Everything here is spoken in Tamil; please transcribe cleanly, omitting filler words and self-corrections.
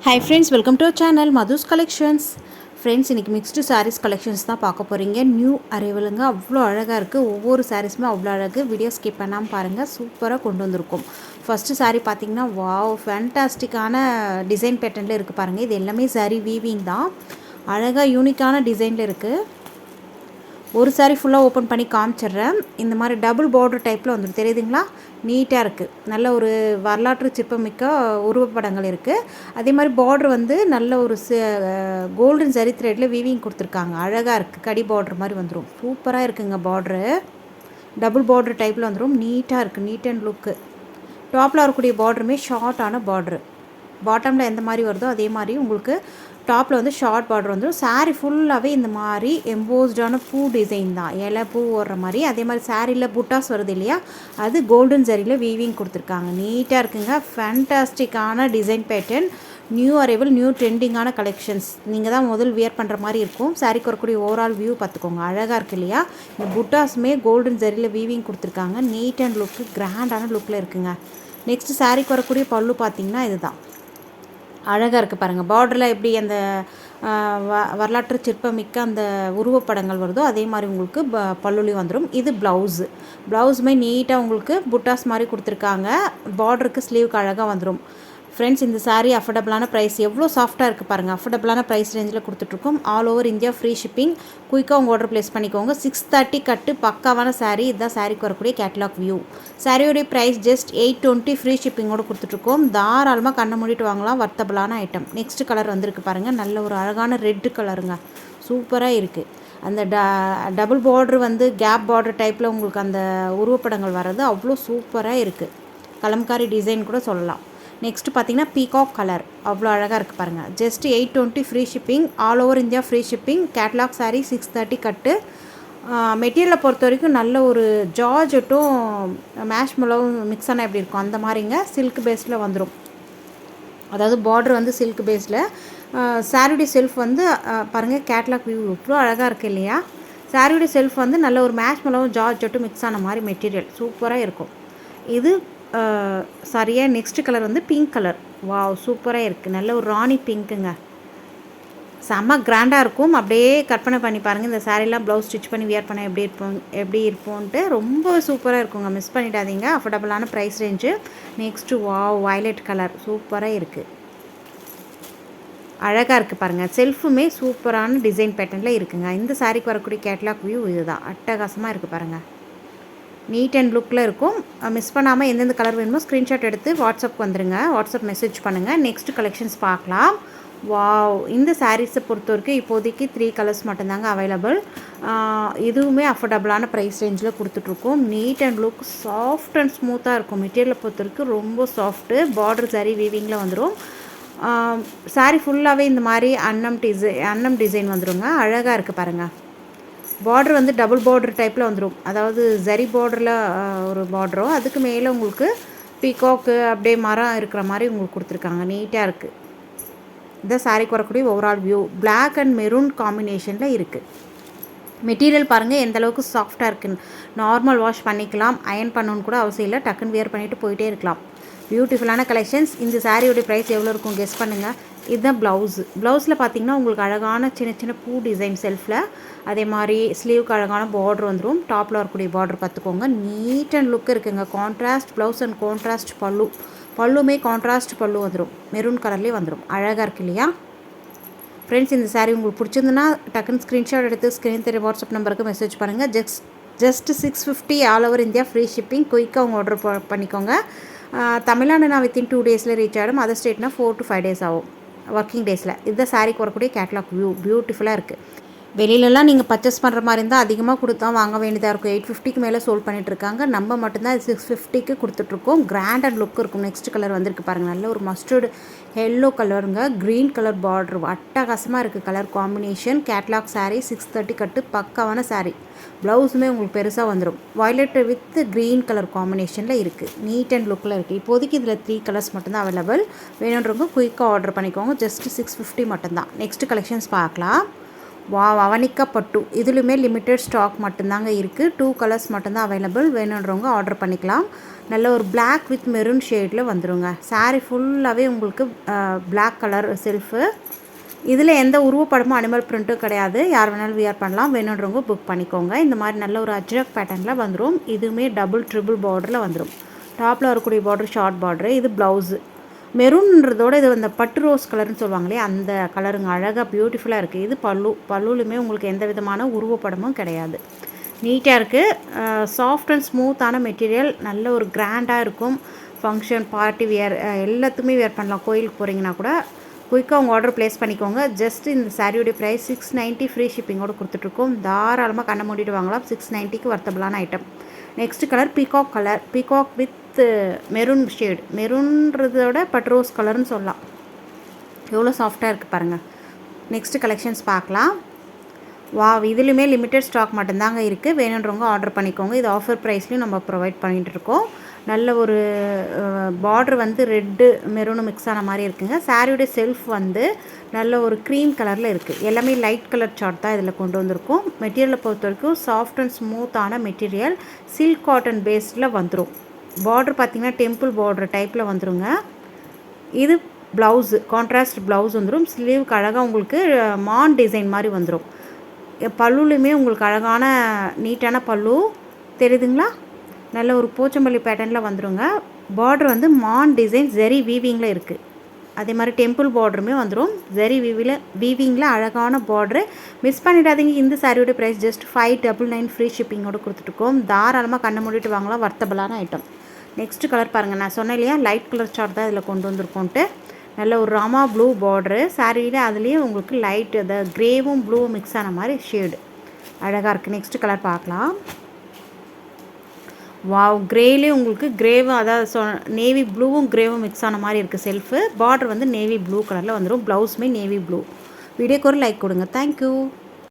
Hi friends, welcome to channel Madhu's collections. Friends, இன்றைக்கி மிக்ஸ்டு சாரீஸ் கலெக்ஷன்ஸ் தான் பார்க்க போகிறீங்க. நியூ அரைவலுங்க, அவ்வளோ அழகாக இருக்குது. ஒவ்வொரு சாரீஸுமே அவ்வளோ அழகு. வீடியோ ஸ்கிப் பண்ணாமல் பாருங்கள், சூப்பராக கொண்டு வந்திருக்கும். ஃபஸ்ட்டு சாரீ பார்த்திங்கன்னா, வாவ், ஃபேன்டாஸ்டிக்கான டிசைன் பேட்டர்னில் இருக்குது பாருங்கள். இது எல்லாமே சாரீ வீவிங் தான், அழகாக யூனிக்கான டிசைனில் இருக்குது. ஒரு சாரீ ஃபுல்லாக ஓப்பன் பண்ணி காமிச்சிட்றேன். இந்த மாதிரி டபுள் பார்டர் டைப்பில் வந்துடும், தெரியுதுங்களா? நீட்டாக இருக்குது. நல்ல ஒரு வரலாற்று சிற்பமிக்க உருவப்படங்கள் இருக்குது. அதே மாதிரி பார்டர் வந்து நல்ல ஒரு கோல்டன் ஜரி த்ரெட்டில் வீவிங் கொடுத்துருக்காங்க. அழகாக இருக்குது. கடி பார்டர் மாதிரி வந்துடும். சூப்பராக இருக்குங்க. பார்டரு டபுள் பார்டர் டைப்பில் வந்துடும். நீட்டாக இருக்குது. நீட் அண்ட் லுக்கு. டாப்பில் வரக்கூடிய பார்டருமே ஷார்ட்டான பார்டரு. பாட்டமில் எந்த மாதிரி வருதோ அதே மாதிரி உங்களுக்கு டாப்பில் வந்து ஷார்ட் பார்டர் வந்துடும். சாரீ ஃபுல்லாகவே இந்த மாதிரி எம்போஸ்டான பூ டிசைன் தான், இலை பூ ஓடுற மாதிரி. அதே மாதிரி சாரியில் புட்டாஸ் வருது இல்லையா, அது கோல்டன் ஜரியில் வீவிங் கொடுத்துருக்காங்க. நீட்டாக இருக்குங்க. ஃபேன்டாஸ்டிக்கான design pattern, new arrival, new ட்ரெண்டிங்கான கலெக்ஷன்ஸ். நீங்கள் தான் முதல் வியர் பண்ணுற மாதிரி இருக்கும். சாரீக்கு வரக்கூடிய ஓவரால் வியூ பார்த்துக்கோங்க. அழகாக இருக்குது இல்லையா? இந்த புட்டாஸுமே கோல்டன் ஜரியில் வீவிங் கொடுத்துருக்காங்க. நீட் அண்ட் லுக்கு, கிராண்டான லுக்கில் இருக்குங்க. நெக்ஸ்ட்டு சாரீக்கு வரக்கூடிய பல்லு பார்த்திங்கன்னா இதுதான். அழகாக இருக்குது பாருங்கள். பார்டரில் எப்படி அந்த வரலாற்று சிற்பமிக்க அந்த உருவப்படங்கள் வருதோ அதே மாதிரி உங்களுக்கு பல்லுலேயும் வந்துடும். இது ப்ளவுஸுமே நீட்டாக உங்களுக்கு புட்டாஸ் மாதிரி கொடுத்துருக்காங்க. பார்டருக்கு ஸ்லீவுக்கு அழகாக வந்துடும். ஃப்ரெண்ட்ஸ், இந்த சாரீ அஃபோர்டபுளான ப்ரைஸ், எவ்வளோ சாஃப்ட்டாக இருக்குது பாருங்கள். அஃபோர்டபுளான ப்ரைஸ் ரேஞ்சில் கொடுத்துட்ருக்கோம். All over India free shipping. குயிக்காக உங்கள் ஆர்டர் ப்ளேஸ் பண்ணிக்கோங்க. 630 கட்டு, பக்காவான சாரீ. இதுதான் சாரீக்கு வரக்கூடிய கேட்லாக் வியூ. சாரியோடைய ப்ரைஸ் ஜஸ்ட் 820 ஃப்ரீ ஷிப்பிங்கோடு கொடுத்துட்ருக்கோம். தாராளமாக கண்ணை மூடிட்டு வாங்கலாம். வர்த்தபுளான ஐட்டம். நெக்ஸ்ட் கலர் வந்திருக்கு பாருங்கள். நல்ல ஒரு அழகான ரெட்டு கலருங்க. சூப்பராக இருக்குது. அந்த டபுள் பார்டர் வந்து கேப் பார்டர் டைப்பில் உங்களுக்கு அந்த உருவப்படங்கள் வர்றது அவ்வளோ சூப்பராக இருக்குது. கலம்காரி டிசைன் கூட சொல்லலாம். நெக்ஸ்ட்டு பார்த்திங்கன்னா பீகாக் கலர், அவ்வளோ அழகாக இருக்குது பாருங்கள். Just 820 free shipping. All over India free shipping. Catalogue sari 630 கட்டு. மெட்டீரியலை பொறுத்த வரைக்கும் நல்ல ஒரு ஜார்ஜட்டும் மேஷ் மலவும் மிக்ஸ் ஆனால் எப்படி இருக்கும் அந்த மாதிரிங்க. சில்க் பேஸில் வந்துடும். அதாவது பார்டர் வந்து சில்க் பேஸில். சாரியுடைய செல்ஃப் வந்து பாருங்கள், கேட்லாக் வியூ இவ்வளோ அழகாக இருக்குது இல்லையா? சாரியுடைய செல்ஃப் வந்து நல்ல ஒரு மேஷ் மலவும் ஜார்ஜட்டும் மிக்ஸ் ஆன மாதிரி மெட்டீரியல் சூப்பராக இருக்கும். இது சரியாக நெக்ஸ்ட் கலர் வந்து பிங்க் கலர். வாவ், சூப்பராக இருக்குது. நல்ல ஒரு ராணி பிங்க்குங்க. செம்ம கிராண்டாக இருக்கும். அப்படியே கற்பனை பண்ணி பாருங்கள். இந்த சாரீலாம் ப்ளவுஸ் ஸ்டிச் பண்ணி வியர் பண்ண எப்படி இருப்போன்ட்டு ரொம்ப சூப்பராக இருக்குங்க. மிஸ் பண்ணிடாதீங்க. அஃபோர்டபுளான price range. Next wow, violet colour சூப்பராக இருக்குது. அழகாக இருக்குது பாருங்கள். செல்ஃபுமே சூப்பரான டிசைன் பேட்டர்னில் இருக்குங்க. இந்த சாரீக்கு வரக்கூடிய கேட்லாக் வியூ இதுதான். அட்டகாசமாக இருக்குது பாருங்கள். நீட் அண்ட் லுக்கில் இருக்கும். மிஸ் பண்ணாமல் எந்தெந்த கலர் வேணுமோ ஸ்க்ரீன்ஷாட் எடுத்து வாட்ஸ்அப் வந்துடுங்க. வாட்ஸ்அப் மெசேஜ் பண்ணுங்கள். நெக்ஸ்ட் கலெக்ஷன்ஸ் பார்க்கலாம். வாவ், இந்த சாரீஸை பொறுத்த வரைக்கும் இப்போதைக்கு 3 கலர்ஸ் மட்டும்தாங்க அவைலபிள். இதுவுமே அஃபோர்டபுளான ப்ரைஸ் ரேஞ்சில் கொடுத்துட்ருக்கோம். Neat and look, soft and ஸ்மூத்தாக இருக்கும். மெட்டீரியலை பொறுத்த வரைக்கும் ரொம்ப சாஃப்ட்டு. பார்டர் சாரீ வீவிங்கில் வந்துடும். சாரீ ஃபுல்லாகவே இந்த மாதிரி அன்னம் டிசைன் வந்துடுங்க. அழகாக இருக்குது பாருங்கள். பார்டர் வந்து டபுள் பார்டர் டைப்பில் வந்துடும். அதாவது ஜரி பார்டரில் ஒரு பார்டரோ, அதுக்கு மேலே உங்களுக்கு பீகாக்கு அப்படியே மரம் இருக்கிற மாதிரி உங்களுக்கு கொடுத்துருக்காங்க. நீட்டாக இருக்குது. இதான் சாரீக்கு வரக்கூடிய overall view. Black and maroon காம்பினேஷனில் இருக்குது. மெட்டீரியல் பாருங்கள் எந்த அளவுக்கு சாஃப்டாக இருக்குன்னு. நார்மல் வாஷ் பண்ணிக்கலாம். அயன் பண்ணணுன்னு கூட அவசியம் இல்லை. டக்குன்னு வியர் பண்ணிவிட்டு போயிட்டே இருக்கலாம். பியூட்டிஃபுல்லான கலெக்ஷன்ஸ். இந்த சாரியோடைய ப்ரைஸ் எவ்வளோ இருக்கும் கெஸ் பண்ணுங்கள். இதுதான் ப்ளவுஸில் பார்த்திங்கன்னா உங்களுக்கு அழகான சின்ன சின்ன பூ டிசைன் செல்ஃபில். அதே மாதிரி ஸ்லீவுக்கு அழகான பார்டர் வந்துடும். டாப்பில் வரக்கூடிய பார்டர் பார்த்துக்கோங்க. நீட் அண்ட் லுக் இருக்குங்க. கான்ட்ராஸ்ட் ப்ளவுஸ் அண்ட் கான்ட்ராஸ்ட் பல்லுமே கான்ட்ராஸ்ட் பல்லு வந்துடும். மெரூன் கலர்லேயே வந்துடும். அழகாக இருக்குது இல்லையா? ஃப்ரெண்ட்ஸ், இந்த சாரீ உங்களுக்கு பிடிச்சிருந்துன்னா டக்குன்னு ஸ்க்ரீன்ஷாட் எடுத்து ஸ்க்ரீன் தெரிய வாட்ஸ்அப் நம்பருக்கு மெசேஜ் பண்ணுங்கள். Just 650 all over India free shipping. குயிக்காக உங்கள் ஆர்டர் பண்ணிக்கோங்க. தமிழ்நாடுனா வித்தின் 2 டேஸில் ரீச் ஆகிடும். அதர் ஸ்டேட்னா 4 to 5 days ஆகும் ஒர்க்கிங் டேஸில். இதுதான் சாரீக்கு வரக்கூடிய கேட்லாக் வியூ. பியூட்டிஃபுல்லாக இருக்குது. வெளியிலலாம் நீங்கள் பர்ச்சேஸ் பண்ணுற மாதிரி இருந்தால் அதிகமாக கொடுத்தா வாங்க வேண்டியதாக இருக்கும். 850க்கு மேலே சோல்ட் பண்ணிகிட்ருக்காங்க. நம்ம மட்டும்தான் 650க்கு கொடுத்துட்ருக்கோம். கிராண்ட் அண்ட் லுக் இருக்கும். நெக்ஸ்ட் கலர் வந்திருக்கு பாருங்கள். நல்ல ஒரு மஸ்டர்டு எல்லோ கலருங்க. க்ரீன் கலர் பார்டர் அட்டகாசமாக இருக்குது. Colour combination. கேட்லாக் சாரீ 630 கட்டு, பக்காவான சாரீ. ப்ளவுஸுமே உங்களுக்கு பெருசாக வந்துடும். வயலட் வித் க்ரீன் கலர் காம்பினேஷனில் இருக்குது. நீட் அண்ட் லுக்கில் இருக்குது. இப்போதைக்கு இதில் 3 கலர்ஸ் மட்டும்தான் அவைலபிள். வேணுன்றவங்க குயிக்காக ஆர்டர் பண்ணிக்கோங்க. ஜஸ்ட் 650 மட்டும்தான். நெக்ஸ்ட் கலெக்ஷன்ஸ் பார்க்கலாம். அவனிக்கா பட்டு, இதுலையுமே லிமிட்டட் ஸ்டாக் மட்டும்தாங்க இருக்குது. 2 கலர்ஸ் மட்டும்தான் அவைலபிள். வேணுன்றவங்க ஆர்டர் பண்ணிக்கலாம். நல்ல ஒரு Black வித் மெரூன் ஷேடில் வந்துருங்க. சாரீ ஃபுல்லாகவே உங்களுக்கு Black கலர் செல்ஃபு. இதில் எந்த உருவப்படமும் அனிமல் பிரிண்ட்டும் கிடையாது. யார் வேணாலும் வியர் பண்ணலாம். வேணுன்றவங்க புக் பண்ணிக்கோங்க. இந்த மாதிரி நல்ல ஒரு அஜ்ரக் பேட்டர்னில் வந்துடும். இதுவுமே டபுள் ட்ரிபிள் பார்டரில் வந்துடும். டாப்பில் வரக்கூடிய பார்டர் ஷார்ட் பார்டரு. இது ப்ளவுஸு. மெரூன்றதோட இது அந்த பட்டு ரோஸ் கலர்னு சொல்லுவாங்களே அந்த கலருங்க. அழகாக பியூட்டிஃபுல்லாக இருக்குது. இது பல்லுலுமே உங்களுக்கு எந்த விதமான உருவப்படமும் கிடையாது. நீட்டாக இருக்குது. சாஃப்ட் அண்ட் ஸ்மூத்தான மெட்டீரியல். நல்ல ஒரு கிராண்டாக இருக்கும். ஃபங்க்ஷன் பார்ட்டி வியர் எல்லாத்துக்குமே வியர் பண்ணலாம். கோயிலுக்கு போகிறீங்கன்னா கூட குயிக்காக உங்கள் ஆர்டர் ப்ளேஸ் பண்ணிக்கோங்க. ஜஸ்ட் இந்த சாரியோடைய ப்ரைஸ் 690 ஃப்ரீ ஷிப்பிங்கோடு கொடுத்துட்ருக்கோம். தாராளமாக கண்ணை மூடிட்டு வாங்கலாம். 690க்கு வர்த்தபிளான item. Next colour peacock colour. Peacock with maroon shade. மெரூன்றதோட பட் ரோஸ் கலர்னு சொல்லலாம். எவ்வளோ சாஃப்டாக இருக்குது பாருங்கள். நெக்ஸ்ட்டு கலெக்ஷன்ஸ் பார்க்கலாம். இதுலையுமே லிமிட்டட் ஸ்டாக் மட்டும்தாங்க இருக்குது. வேணுன்றவங்க ஆர்டர் பண்ணிக்கோங்க. இது ஆஃபர் ப்ரைஸ்லையும் நம்ம ப்ரொவைட் பண்ணிகிட்ருக்கோம். நல்ல ஒரு பார்டர் வந்து ரெட்டு மெரூனும் மிக்ஸ் ஆன மாதிரி இருக்குங்க. சாரியோடைய செல்ஃப் வந்து நல்ல ஒரு க்ரீம் கலரில் இருக்குது. எல்லாமே லைட் கலர் சார்ட் தான் இதில் கொண்டு வந்திருக்கும். மெட்டீரியலை பொறுத்த வரைக்கும் சாஃப்ட் அண்ட் ஸ்மூத்தான மெட்டீரியல். சில்க் காட்டன் பேஸில் வந்துடும். பார்டர் பார்த்திங்கன்னா டெம்பிள் பார்டர் டைப்பில் வந்துடுங்க. இது ப்ளவுஸு கான்ட்ராஸ்ட் ப்ளவுஸ் வந்துடும். ஸ்லீவுக்கு அழகாக உங்களுக்கு மான் டிசைன் மாதிரி வந்துடும். பல்லுலையுமே உங்களுக்கு அழகான நீட்டான பல்லு தெரியுதுங்களா. நல்ல ஒரு போச்சம்பள்ளி பேட்டர்னில் வந்துடுங்க. பார்டர் வந்து மான் டிசைன் ஜெரி வீவிங்கில் இருக்குது. அதே மாதிரி டெம்பிள் பார்டருமே வந்துடும். ஜெரி வீவிங்கில் அழகான பார்டரு. மிஸ் பண்ணிடாதீங்க. இந்த சாரியோட ப்ரைஸ் ஜஸ்ட் 599 ஃப்ரீ ஷிப்பிங்கோடு கொடுத்துட்ருக்கோம். தாராளமாக கண்ணை மூடிட்டு வாங்கலாம். வர்த்தபிளான ஐட்டம். நெக்ஸ்ட் கலர் பாருங்கள். நான் சொன்னேன் இல்லையா லைட் கலர் சார்ட் தான் இதில் கொண்டு வந்திருக்கோன்ட்டு. நல்ல ஒரு ராமா ப்ளூ பார்டரு. சாரியில் அதுலேயும் உங்களுக்கு லைட் அந்த க்ரேவும் ப்ளூவும் மிக்ஸ் ஆன மாதிரி ஷேடு அழகாக இருக்குது. நெக்ஸ்ட் கலர் பார்க்கலாம். க்ரேலேயும் உங்களுக்கு க்ரேவும் அதாவது நேவி ப்ளூவும் க்ரேவும் மிக்ஸ் ஆன மாதிரி இருக்குது செல்ஃபு. பார்டர் வந்து நேவி ப்ளூ கலரில் வந்துடும். ப்ளவுஸுமே நேவி ப்ளூ. வீடியோக்கு ஒரு லைக் கொடுங்க. தேங்க்யூ.